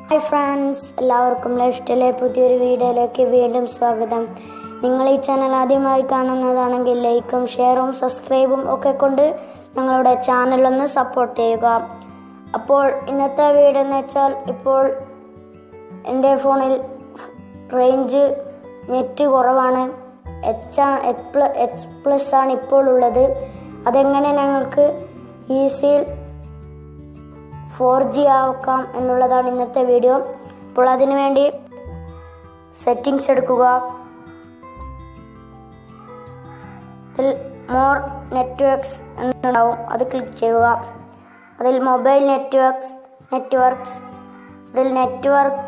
Hi friends, എല്ലാവർക്കും ലൈഫ്സ്റ്റൈലിലെ പുതിയൊരു വീഡിയോയിലേക്ക് വീണ്ടും സ്വാഗതം. നിങ്ങൾ ഈ ചാനൽ ആദ്യമായി കാണുന്നതാണെങ്കിൽ ലൈക്കും ഷെയറും സബ്സ്ക്രൈബും ഒക്കെ കൊണ്ട് ഞങ്ങളുടെ ചാനലൊന്ന് സപ്പോർട്ട് ചെയ്യുക. അപ്പോൾ ഇന്നത്തെ വീഡിയോ എന്ന് വെച്ചാൽ, ഇപ്പോൾ എൻ്റെ ഫോണിൽ റേഞ്ച് നെറ്റ് കുറവാണ്. H+ ആണ് ഇപ്പോൾ ഉള്ളത്. അതെങ്ങനെ ഞങ്ങൾക്ക് ഈസിയിൽ 4G ആക്കാം എന്നുള്ളതാണ് ഇന്നത്തെ വീഡിയോ. അപ്പോൾ അതിനു വേണ്ടി സെറ്റിംഗ്സ് എടുക്കുക. അതിൽ മോർ നെറ്റ്വർക്ക്സ് എന്നുണ്ടാവും, അത് ക്ലിക്ക് ചെയ്യുക. അതിൽ മൊബൈൽ നെറ്റ്വർക്ക്സ് അതിൽ നെറ്റ്വർക്ക്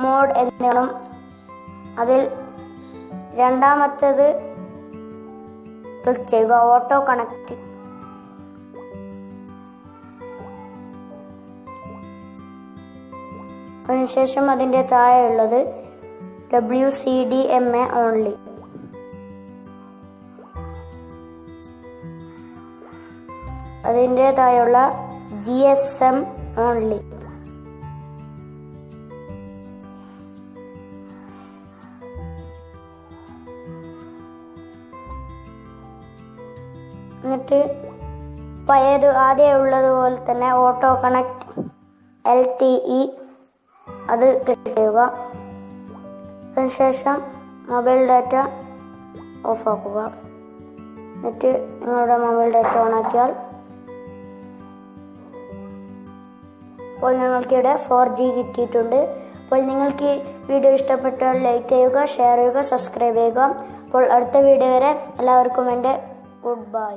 മോഡ് എന്നും അതിൽ രണ്ടാമത്തേത് ക്ലിക്ക് ചെയ്യുക, ഓട്ടോ കണക്ട്. അതിനുശേഷം അതിൻ്റെ താഴെയുള്ളത് WCDMA ഓൺലി. അതിൻ്റെ താഴെയുള്ള GSM ഓൺലി. എന്നിട്ട് ആദ്യം ഉള്ളതുപോലെ തന്നെ ഓട്ടോ കണക്ട് LTE അത് ക്ലിക്ക് ചെയ്യുക. അതിനുശേഷം മൊബൈൽ ഡാറ്റ ഓഫാക്കുക. എന്നിട്ട് നിങ്ങളുടെ മൊബൈൽ ഡാറ്റ ഓണാക്കിയാൽ ഇപ്പോൾ ഞങ്ങൾക്കിവിടെ 4G കിട്ടിയിട്ടുണ്ട്. അപ്പോൾ നിങ്ങൾക്ക് ഈ വീഡിയോ ഇഷ്ടപ്പെട്ടാൽ ലൈക്ക് ചെയ്യുക, ഷെയർ ചെയ്യുക, സബ്സ്ക്രൈബ് ചെയ്യുക. അപ്പോൾ അടുത്ത വീഡിയോ വരെ എല്ലാവർക്കും എൻ്റെ ഗുഡ് ബൈ.